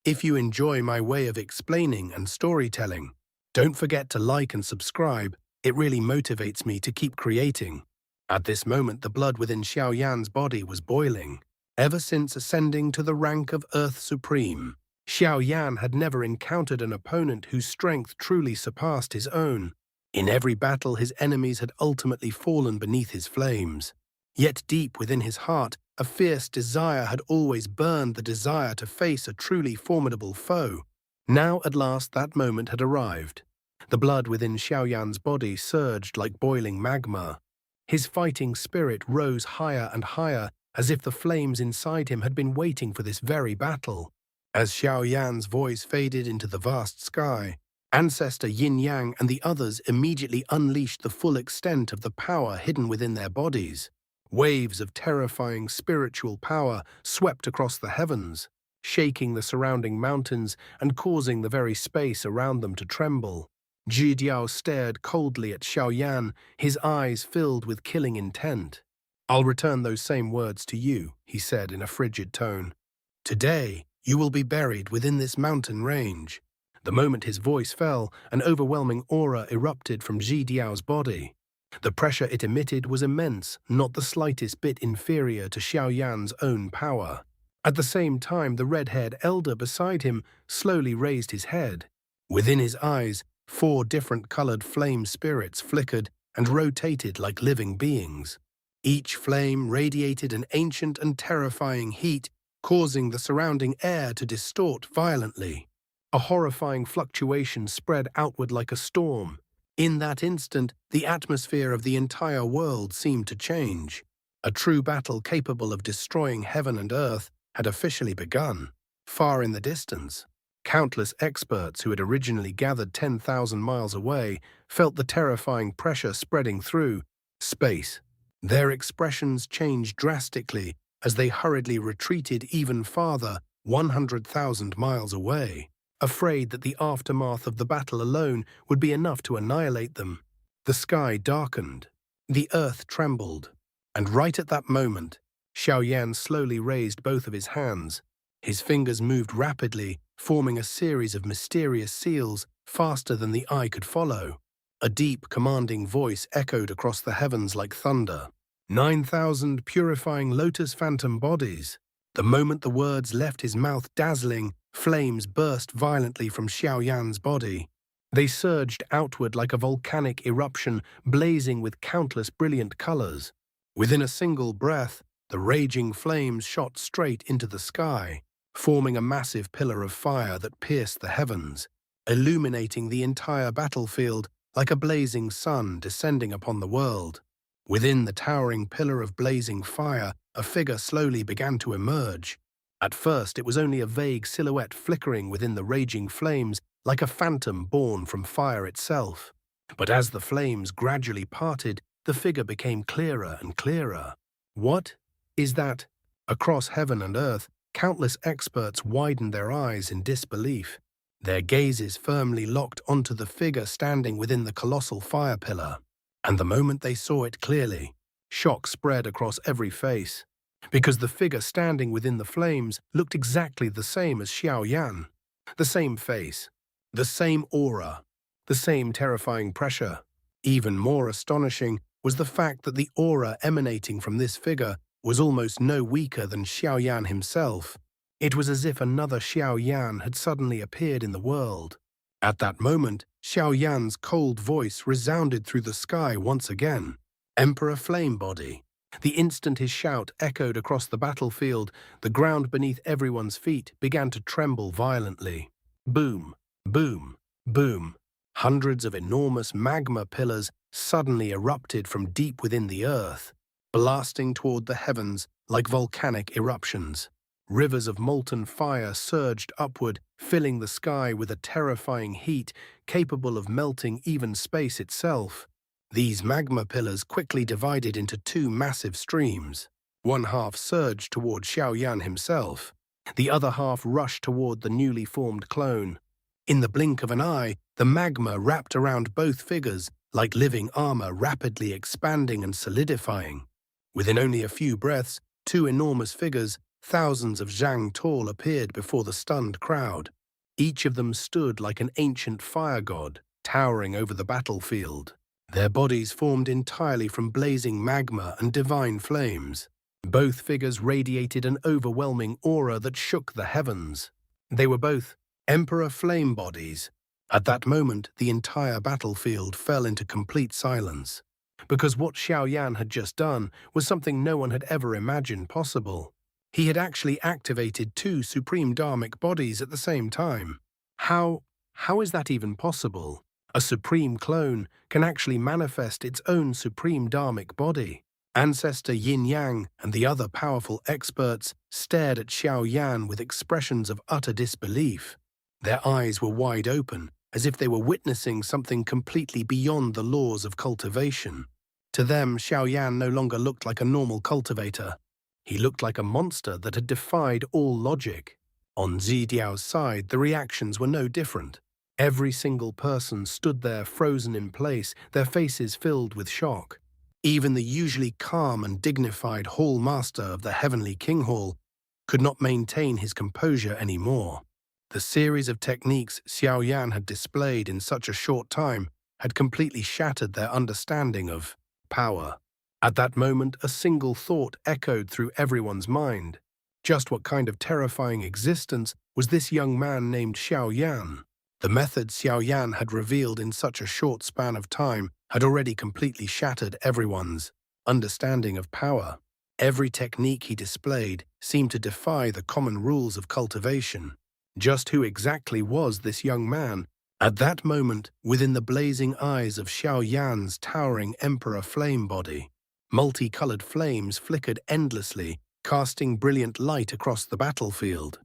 If you enjoy my way of explaining and storytelling, don't forget to like and subscribe. It really motivates me to keep creating. At this moment, the blood within Xiaoyan's body was boiling. Ever since ascending to the rank of Earth Supreme, Xiaoyan had never encountered an opponent whose strength truly surpassed his own. In every battle, his enemies had ultimately fallen beneath his flames. Yet deep within his heart, a fierce desire had always burned, the desire to face a truly formidable foe. Now, at last, that moment had arrived. The blood within Xiaoyan's body surged like boiling magma. His fighting spirit rose higher and higher, as if the flames inside him had been waiting for this very battle. As Xiaoyan's voice faded into the vast sky, Ancestor Yin Yang and the others immediately unleashed the full extent of the power hidden within their bodies. Waves of terrifying spiritual power swept across the heavens, shaking the surrounding mountains and causing the very space around them to tremble. Zhidiao stared coldly at Xiaoyan, his eyes filled with killing intent. "I'll return those same words to you," he said in a frigid tone. "Today, you will be buried within this mountain range." The moment his voice fell, an overwhelming aura erupted from Zhidiao's body. The pressure it emitted was immense, not the slightest bit inferior to Xiaoyan's own power. At the same time, the red-haired elder beside him slowly raised his head. Within his eyes, 4 different colored flame spirits flickered and rotated like living beings. Each flame radiated an ancient and terrifying heat, causing the surrounding air to distort violently. A horrifying fluctuation spread outward like a storm. In that instant, the atmosphere of the entire world seemed to change. A true battle capable of destroying heaven and earth had officially begun. Far in the distance, countless experts who had originally gathered 10,000 miles away felt the terrifying pressure spreading through space. Their expressions changed drastically as they hurriedly retreated even farther, 100,000 miles away, afraid that the aftermath of the battle alone would be enough to annihilate them. The sky darkened, the earth trembled, and right at that moment, Xiaoyan slowly raised both of his hands. His fingers moved rapidly, forming a series of mysterious seals faster than the eye could follow. A deep, commanding voice echoed across the heavens like thunder. 9,000 Purifying Lotus phantom bodies. The moment the words left his mouth, dazzling flames burst violently from Xiaoyan's body. They surged outward like a volcanic eruption, blazing with countless brilliant colors. Within a single breath, the raging flames shot straight into the sky, forming a massive pillar of fire that pierced the heavens, illuminating the entire battlefield like a blazing sun descending upon the world. Within the towering pillar of blazing fire, a figure slowly began to emerge. At first, it was only a vague silhouette flickering within the raging flames like a phantom born from fire itself. But as the flames gradually parted, the figure became clearer and clearer. What is that? Across heaven and earth, countless experts widened their eyes in disbelief, their gazes firmly locked onto the figure standing within the colossal fire pillar. And the moment they saw it clearly, shock spread across every face, because the figure standing within the flames looked exactly the same as Xiaoyan. The same face, the same aura, the same terrifying pressure. Even more astonishing was the fact that the aura emanating from this figure was almost no weaker than Xiaoyan himself. It was as if another Xiaoyan had suddenly appeared in the world. At that moment, Xiaoyan's cold voice resounded through the sky once again. "Emperor Flamebody." The instant his shout echoed across the battlefield, the ground beneath everyone's feet began to tremble violently. Boom, boom, boom. Hundreds of enormous magma pillars suddenly erupted from deep within the earth, blasting toward the heavens like volcanic eruptions. Rivers of molten fire surged upward, filling the sky with a terrifying heat capable of melting even space itself. These magma pillars quickly divided into 2 massive streams. One half surged toward Xiaoyan himself. The other half rushed toward the newly formed clone. In the blink of an eye, the magma wrapped around both figures like living armor, rapidly expanding and solidifying. Within only a few breaths, 2 enormous figures, thousands of Zhang tall appeared before the stunned crowd. Each of them stood like an ancient fire god, towering over the battlefield. Their bodies formed entirely from blazing magma and divine flames. Both figures radiated an overwhelming aura that shook the heavens. They were both Emperor flame bodies. At that moment, the entire battlefield fell into complete silence, because what Xiaoyan had just done was something no one had ever imagined possible. He had actually activated two supreme dharmic bodies at the same time. How is that even possible? A supreme clone can actually manifest its own supreme dharmic body. Ancestor Yin Yang and the other powerful experts stared at Xiaoyan with expressions of utter disbelief. Their eyes were wide open, as if they were witnessing something completely beyond the laws of cultivation. To them, Xiaoyan no longer looked like a normal cultivator. He looked like a monster that had defied all logic. On Zidiao's side, the reactions were no different. Every single person stood there frozen in place, their faces filled with shock. Even the usually calm and dignified Hall Master of the Heavenly King Hall could not maintain his composure anymore. The series of techniques Xiaoyan had displayed in such a short time had completely shattered their understanding of power. At that moment, a single thought echoed through everyone's mind. Just what kind of terrifying existence was this young man named Xiaoyan? The methods Xiaoyan had revealed in such a short span of time had already completely shattered everyone's understanding of power. Every technique he displayed seemed to defy the common rules of cultivation. Just who exactly was this young man? At that moment, within the blazing eyes of Xiaoyan's towering Emperor flame body, multicolored flames flickered endlessly, casting brilliant light across the battlefield.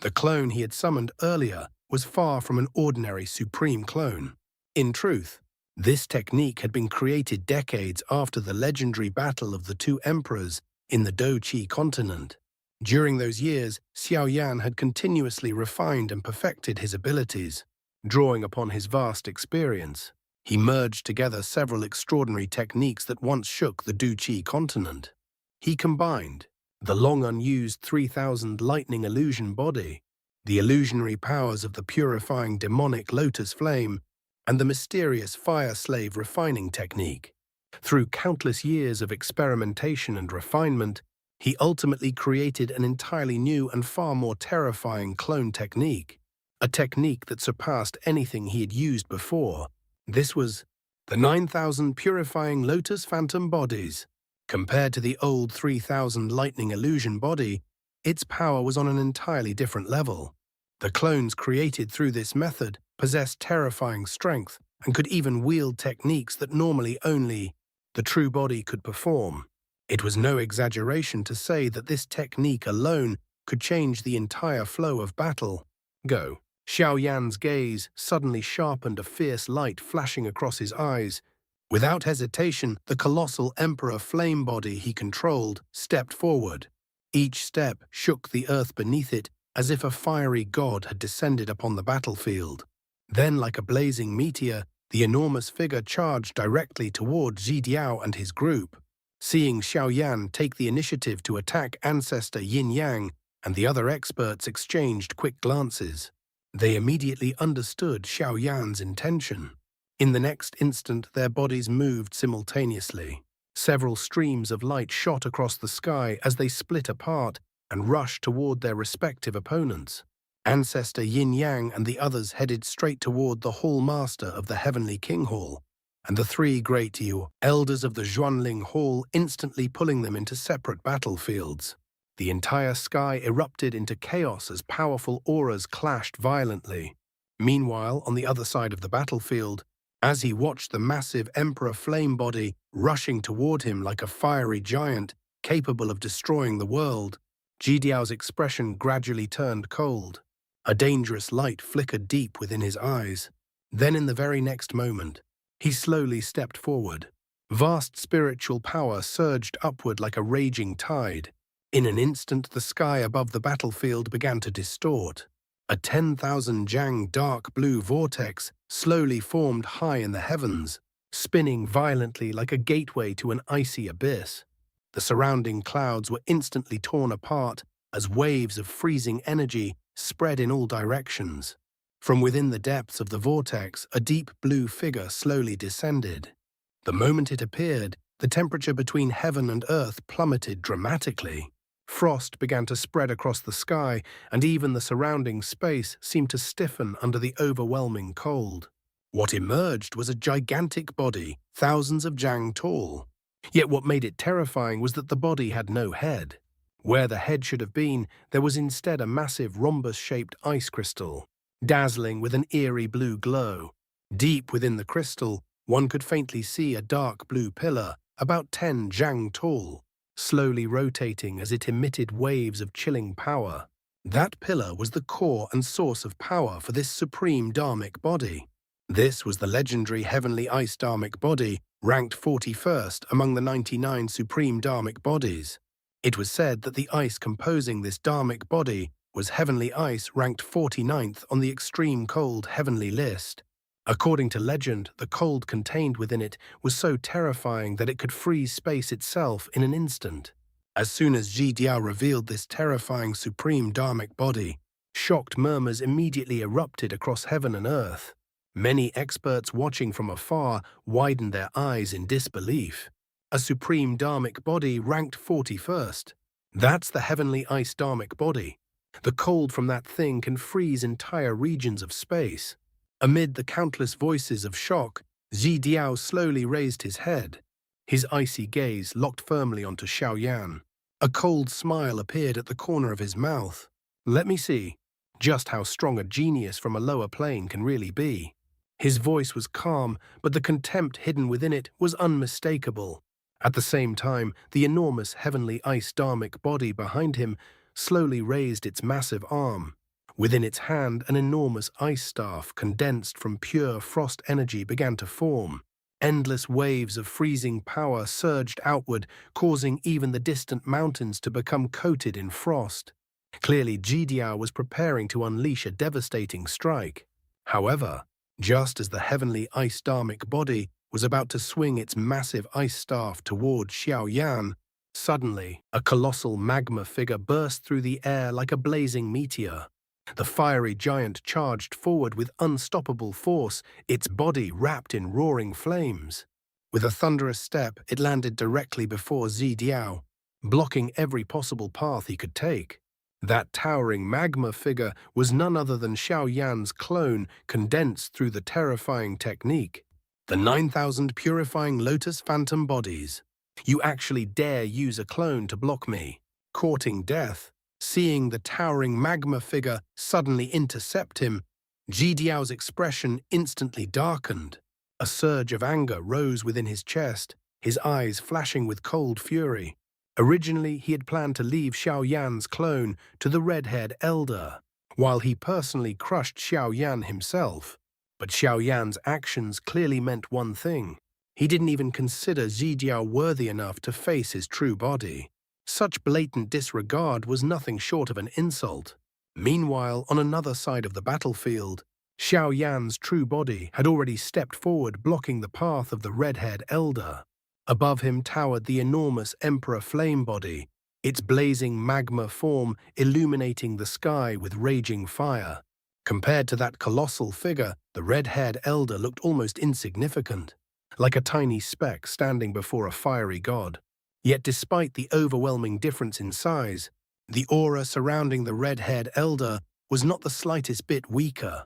The clone he had summoned earlier was far from an ordinary supreme clone. In truth, this technique had been created decades after the legendary battle of the two emperors in the Doqi continent. During those years, Xiaoyan had continuously refined and perfected his abilities. Drawing upon his vast experience, he merged together several extraordinary techniques that once shook the Doqi continent. He combined the long-unused 3000 lightning illusion body, the illusionary powers of the purifying demonic lotus flame, and the mysterious fire slave refining technique. Through countless years of experimentation and refinement, he ultimately created an entirely new and far more terrifying clone technique, a technique that surpassed anything he had used before. This was the 9000 Purifying Lotus Phantom Bodies. Compared to the old 3000 Lightning Illusion body, its power was on an entirely different level. The clones created through this method possessed terrifying strength and could even wield techniques that normally only the true body could perform. It was no exaggeration to say that this technique alone could change the entire flow of battle. Go. Xiaoyan's gaze suddenly sharpened, a fierce light flashing across his eyes. Without hesitation, the colossal Emperor flame body he controlled stepped forward. Each step shook the earth beneath it as if a fiery god had descended upon the battlefield. Then, like a blazing meteor, the enormous figure charged directly toward Zidiao and his group. Seeing Xiaoyan take the initiative to attack Ancestor Yin Yang and the other experts exchanged quick glances. They immediately understood Xiaoyan's intention. In the next instant, their bodies moved simultaneously. Several streams of light shot across the sky as they split apart and rushed toward their respective opponents. Ancestor Yin Yang and the others headed straight toward the Hall Master of the Heavenly King Hall, and the three great elders of the Xuanling Hall instantly pulling them into separate battlefields. The entire sky erupted into chaos as powerful auras clashed violently. Meanwhile, on the other side of the battlefield, as he watched the massive Emperor flame body rushing toward him like a fiery giant capable of destroying the world, Jidiao's expression gradually turned cold. A dangerous light flickered deep within his eyes. Then in the very next moment, he slowly stepped forward. Vast spiritual power surged upward like a raging tide. In an instant, the sky above the battlefield began to distort. A 10,000 Zhang dark blue vortex slowly formed high in the heavens, spinning violently like a gateway to an icy abyss. The surrounding clouds were instantly torn apart, as waves of freezing energy spread in all directions. From within the depths of the vortex, a deep blue figure slowly descended. The moment it appeared, the temperature between heaven and earth plummeted dramatically. Frost began to spread across the sky, and even the surrounding space seemed to stiffen under the overwhelming cold. What emerged was a gigantic body, thousands of jang tall. Yet what made it terrifying was that the body had no head. Where the head should have been, there was instead a massive rhombus-shaped ice crystal, dazzling with an eerie blue glow. Deep within the crystal, one could faintly see a dark blue pillar, about 10 jang tall, slowly rotating as it emitted waves of chilling power. That pillar was the core and source of power for this supreme dharmic body. This was the legendary heavenly ice dharmic body, ranked 41st among the 99 supreme dharmic bodies. It was said that the ice composing this dharmic body was heavenly ice ranked 49th on the extreme cold heavenly list. According to legend, the cold contained within it was so terrifying that it could freeze space itself in an instant. As soon as Xiao revealed this terrifying supreme dharmic body, shocked murmurs immediately erupted across heaven and earth. Many experts watching from afar widened their eyes in disbelief. A supreme dharmic body ranked 41st. That's the heavenly ice dharmic body. The cold from that thing can freeze entire regions of space. Amid the countless voices of shock, Xiao slowly raised his head. His icy gaze locked firmly onto Xiaoyan. A cold smile appeared at the corner of his mouth. Let me see just how strong a genius from a lower plane can really be. His voice was calm, but the contempt hidden within it was unmistakable. At the same time, the enormous heavenly ice dharmic body behind him slowly raised its massive arm. Within its hand, an enormous ice staff condensed from pure frost energy began to form. Endless waves of freezing power surged outward, causing even the distant mountains to become coated in frost. Clearly, Xiao was preparing to unleash a devastating strike. However, just as the heavenly ice dharmic body was about to swing its massive ice staff toward Xiaoyan, suddenly, a colossal magma figure burst through the air like a blazing meteor. The fiery giant charged forward with unstoppable force, its body wrapped in roaring flames. With a thunderous step, it landed directly before Xiao, blocking every possible path he could take. That towering magma figure was none other than Xiaoyan's clone condensed through the terrifying technique. The 9,000 Purifying Lotus phantom bodies. You actually dare use a clone to block me. Courting death. Seeing the towering magma figure suddenly intercept him, Xiao's expression instantly darkened. A surge of anger rose within his chest, his eyes flashing with cold fury. Originally, he had planned to leave Xiaoyan's clone to the red-haired elder, while he personally crushed Xiaoyan himself. But Xiaoyan's actions clearly meant one thing. He didn't even consider Xiao worthy enough to face his true body. Such blatant disregard was nothing short of an insult. Meanwhile, on another side of the battlefield, Xiaoyan's true body had already stepped forward, blocking the path of the red-haired elder. Above him towered the enormous Emperor Flame body, its blazing magma form illuminating the sky with raging fire. Compared to that colossal figure, the red-haired elder looked almost insignificant, like a tiny speck standing before a fiery god. Yet despite the overwhelming difference in size, the aura surrounding the red-haired elder was not the slightest bit weaker.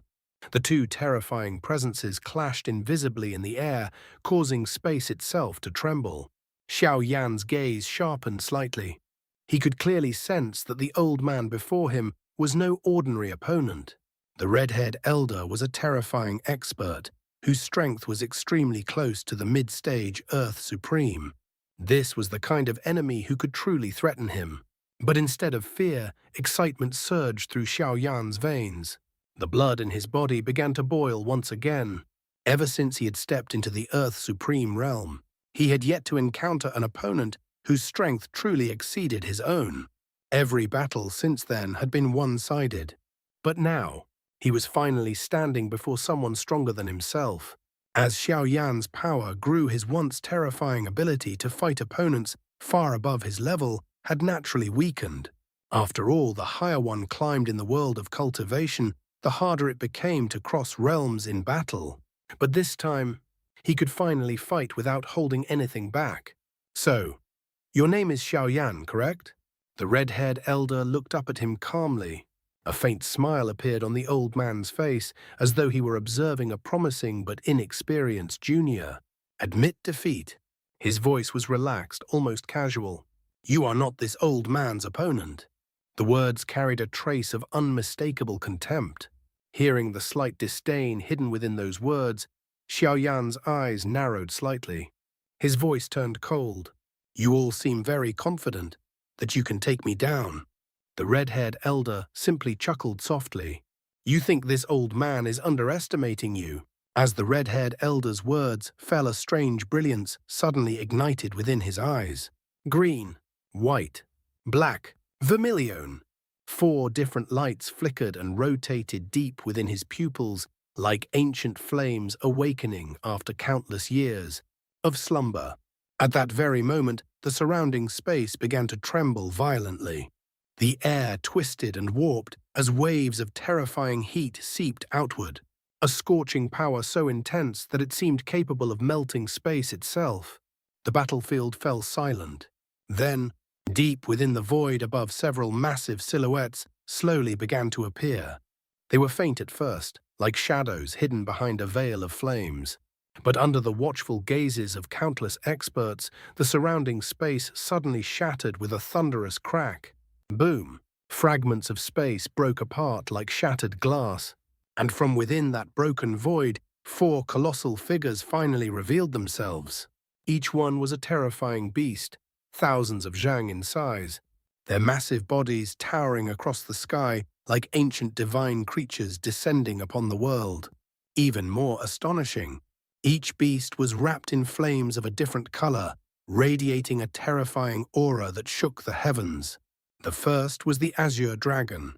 The two terrifying presences clashed invisibly in the air, causing space itself to tremble. Xiaoyan's gaze sharpened slightly. He could clearly sense that the old man before him was no ordinary opponent. The red-haired elder was a terrifying expert, whose strength was extremely close to the mid-stage Earth Supreme. This was the kind of enemy who could truly threaten him. But instead of fear, excitement surged through Xiaoyan's veins. The blood in his body began to boil once again. Ever since he had stepped into the Earth Supreme realm, he had yet to encounter an opponent whose strength truly exceeded his own. Every battle since then had been one-sided. But now, he was finally standing before someone stronger than himself. As Xiaoyan's power grew, his once terrifying ability to fight opponents far above his level had naturally weakened. After all, the higher one climbed in the world of cultivation, the harder it became to cross realms in battle. But this time, he could finally fight without holding anything back. So, your name is Xiaoyan, correct? The red-haired elder looked up at him calmly. A faint smile appeared on the old man's face, as though he were observing a promising but inexperienced junior. Admit defeat. His voice was relaxed, almost casual. You are not this old man's opponent. The words carried a trace of unmistakable contempt. Hearing the slight disdain hidden within those words, Xiaoyan's eyes narrowed slightly. His voice turned cold. You all seem very confident that you can take me down. The red-haired elder simply chuckled softly. You think this old man is underestimating you? As the red-haired elder's words fell, a strange brilliance suddenly ignited within his eyes. Green, white, black, vermilion. 4 different lights flickered and rotated deep within his pupils, like ancient flames awakening after countless years of slumber. At that very moment, the surrounding space began to tremble violently. The air twisted and warped as waves of terrifying heat seeped outward, a scorching power so intense that it seemed capable of melting space itself. The battlefield fell silent. Then, deep within the void above, several massive silhouettes slowly began to appear. They were faint at first, like shadows hidden behind a veil of flames. But under the watchful gazes of countless experts, the surrounding space suddenly shattered with a thunderous crack. Boom! Fragments of space broke apart like shattered glass. And from within that broken void, 4 colossal figures finally revealed themselves. Each one was a terrifying beast, thousands of zhang in size, their massive bodies towering across the sky like ancient divine creatures descending upon the world. Even more astonishing, each beast was wrapped in flames of a different color, radiating a terrifying aura that shook the heavens. The first was the azure dragon.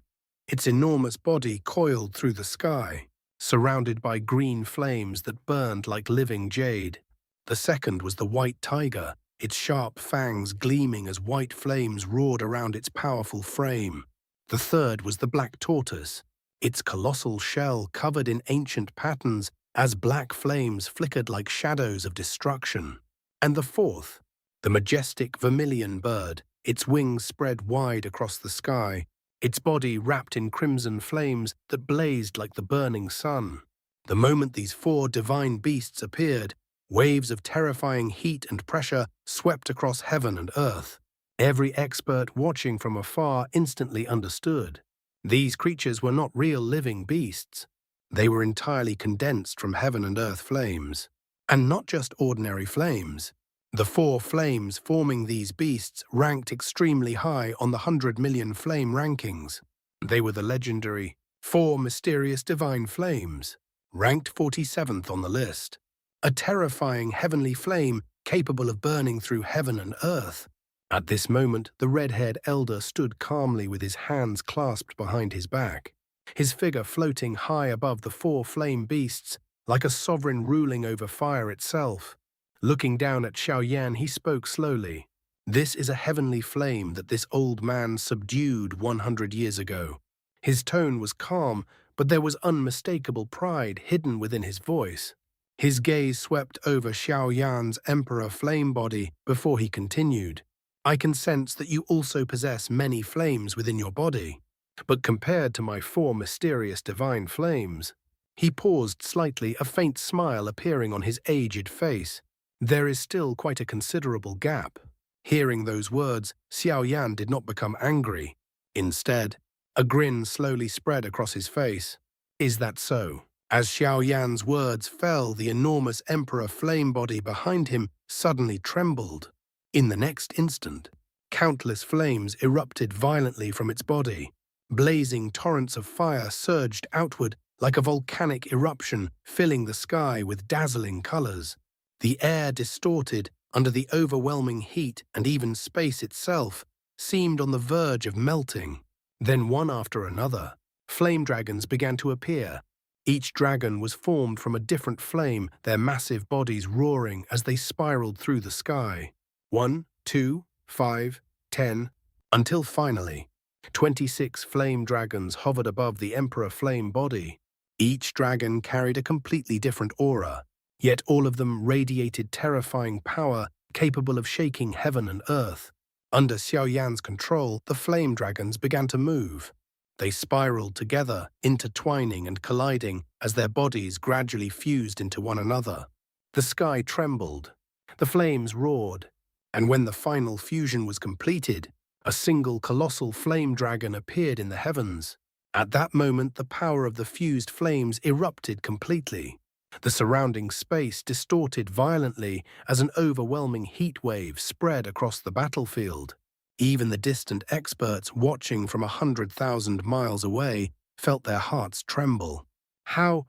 Its enormous body coiled through the sky, surrounded by green flames that burned like living jade. The second was the white tiger, its sharp fangs gleaming as white flames roared around its powerful frame. The third was the black tortoise, its colossal shell covered in ancient patterns as black flames flickered like shadows of destruction. And the fourth, the majestic vermilion bird, its wings spread wide across the sky, its body wrapped in crimson flames that blazed like the burning sun. The moment these 4 divine beasts appeared, waves of terrifying heat and pressure swept across heaven and earth. Every expert watching from afar instantly understood. These creatures were not real living beasts. They were entirely condensed from heaven and earth flames. And not just ordinary flames. The 4 flames forming these beasts ranked extremely high on the 100 million flame rankings. They were the legendary 4 mysterious divine flames, ranked 47th on the list. A terrifying heavenly flame capable of burning through heaven and earth. At this moment, the red-haired elder stood calmly with his hands clasped behind his back, his figure floating high above the 4 flame beasts, like a sovereign ruling over fire itself. Looking down at Xiaoyan, he spoke slowly. This is a heavenly flame that this old man subdued 100 years ago. His tone was calm, but there was unmistakable pride hidden within his voice. His gaze swept over Xiaoyan's emperor flame body before he continued. I can sense that you also possess many flames within your body, but compared to my 4 mysterious divine flames, he paused slightly, a faint smile appearing on his aged face. There is still quite a considerable gap. Hearing those words, Xiaoyan did not become angry. Instead, a grin slowly spread across his face. Is that so? As Xiaoyan's words fell, the enormous emperor flame body behind him suddenly trembled. In the next instant, countless flames erupted violently from its body. Blazing torrents of fire surged outward like a volcanic eruption, filling the sky with dazzling colors. The air distorted under the overwhelming heat, and even space itself seemed on the verge of melting. Then one after another, flame dragons began to appear. Each dragon was formed from a different flame, their massive bodies roaring as they spiraled through the sky. 1, 2, 5, 10, until finally, 26 flame dragons hovered above the Emperor Flame body. Each dragon carried a completely different aura, yet all of them radiated terrifying power capable of shaking heaven and earth. Under Xiaoyan's control, the flame dragons began to move. They spiraled together, intertwining and colliding as their bodies gradually fused into one another. The sky trembled, the flames roared, and when the final fusion was completed, a single colossal flame dragon appeared in the heavens. At that moment, the power of the fused flames erupted completely. The surrounding space distorted violently as an overwhelming heat wave spread across the battlefield. Even the distant experts watching from 100,000 miles away felt their hearts tremble. How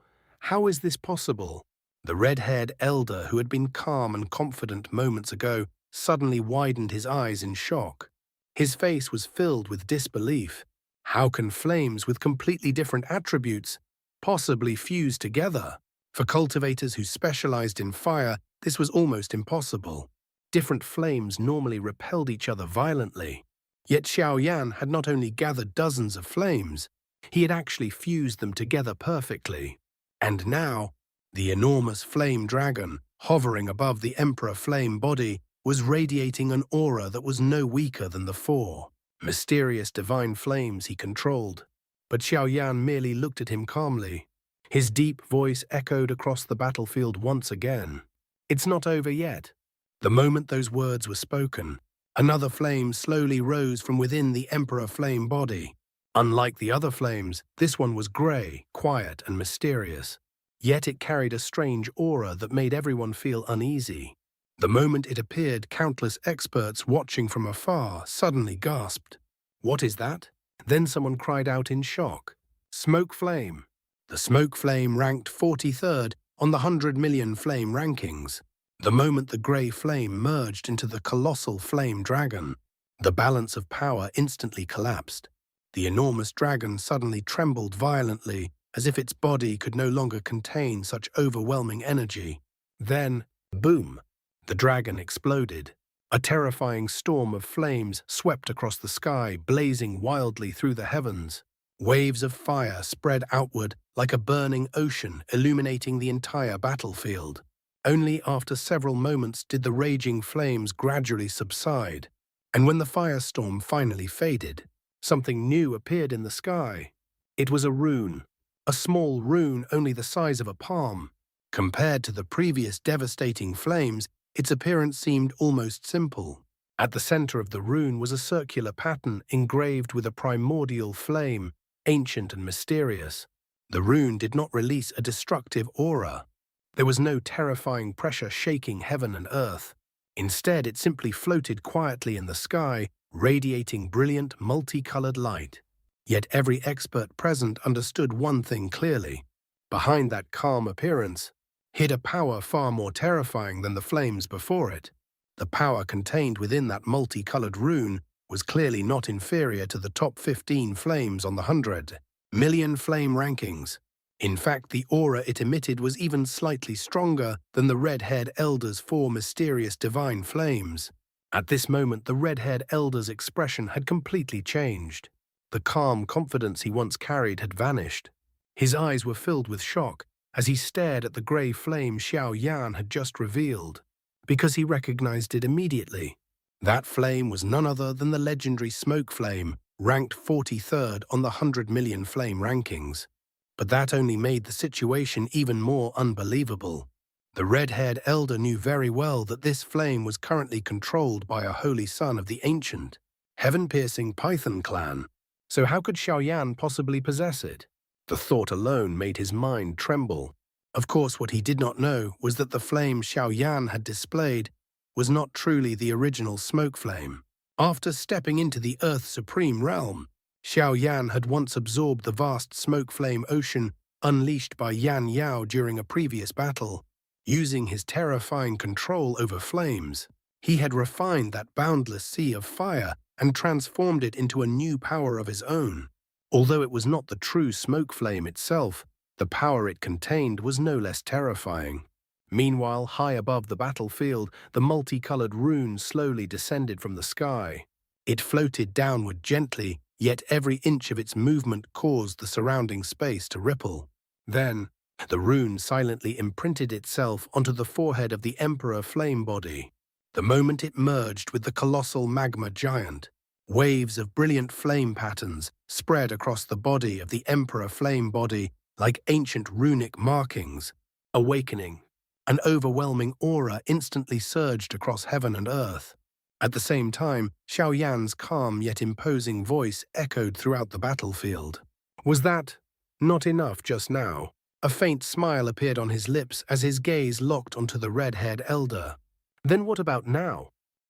is this possible? The red-haired elder, who had been calm and confident moments ago, suddenly widened his eyes in shock. His face was filled with disbelief. How can flames with completely different attributes possibly fuse together? For cultivators who specialized in fire, this was almost impossible. Different flames normally repelled each other violently. Yet Xiaoyan had not only gathered dozens of flames, he had actually fused them together perfectly. And now, the enormous flame dragon, hovering above the Emperor Flame body, was radiating an aura that was no weaker than the four mysterious divine flames he controlled. But Xiaoyan merely looked at him calmly. His deep voice echoed across the battlefield once again. "It's not over yet." The moment those words were spoken, another flame slowly rose from within the Emperor Flame body. Unlike the other flames, this one was grey, quiet, and mysterious. Yet it carried a strange aura that made everyone feel uneasy. The moment it appeared, countless experts watching from afar suddenly gasped. "What is that?" Then someone cried out in shock. "Smoke flame." The smoke flame ranked 43rd on the 100 million flame rankings. The moment the grey flame merged into the colossal flame dragon, the balance of power instantly collapsed. The enormous dragon suddenly trembled violently, as if its body could no longer contain such overwhelming energy. Then, boom, the dragon exploded. A terrifying storm of flames swept across the sky, blazing wildly through the heavens. Waves of fire spread outward like a burning ocean, illuminating the entire battlefield. Only after several moments did the raging flames gradually subside, and when the firestorm finally faded, something new appeared in the sky. It was a rune, a small rune only the size of a palm. Compared to the previous devastating flames, its appearance seemed almost simple. At the center of the rune was a circular pattern engraved with a primordial flame, ancient and mysterious. The rune did not release a destructive aura. There was no terrifying pressure shaking heaven and earth. Instead, it simply floated quietly in the sky, radiating brilliant, multicolored light. Yet every expert present understood one thing clearly. Behind that calm appearance hid a power far more terrifying than the flames before it. The power contained within that multicolored rune was clearly not inferior to the top 15 flames on the 100 million flame rankings. In fact, the aura it emitted was even slightly stronger than the red-haired elder's 4 mysterious divine flames. At this moment, the red-haired elder's expression had completely changed. The calm confidence he once carried had vanished. His eyes were filled with shock as he stared at the grey flame Xiaoyan had just revealed, because he recognized it immediately. That flame was none other than the legendary smoke flame, ranked 43rd on the 100 million flame rankings. But that only made the situation even more unbelievable. The red-haired elder knew very well that this flame was currently controlled by a holy son of the ancient, heaven-piercing Python clan. So how could Xiaoyan possibly possess it? The thought alone made his mind tremble. Of course, what he did not know was that the flame Xiaoyan had displayed was not truly the original smoke flame. After stepping into the Earth's supreme realm, Xiaoyan had once absorbed the vast smoke flame ocean unleashed by Yan Yao during a previous battle. Using his terrifying control over flames, he had refined that boundless sea of fire and transformed it into a new power of his own. Although it was not the true smoke flame itself, the power it contained was no less terrifying. Meanwhile, high above the battlefield, the multicolored rune slowly descended from the sky. It floated downward gently, yet every inch of its movement caused the surrounding space to ripple. Then, the rune silently imprinted itself onto the forehead of the Emperor Flame Body. The moment it merged with the colossal magma giant, waves of brilliant flame patterns spread across the body of the Emperor Flame Body like ancient runic markings. Awakening, an overwhelming aura instantly surged across heaven and earth. At the same time, Xiaoyan's calm yet imposing voice echoed throughout the battlefield. Was that not enough just now? A faint smile appeared on his lips as his gaze locked onto the red-haired elder. Then what about now?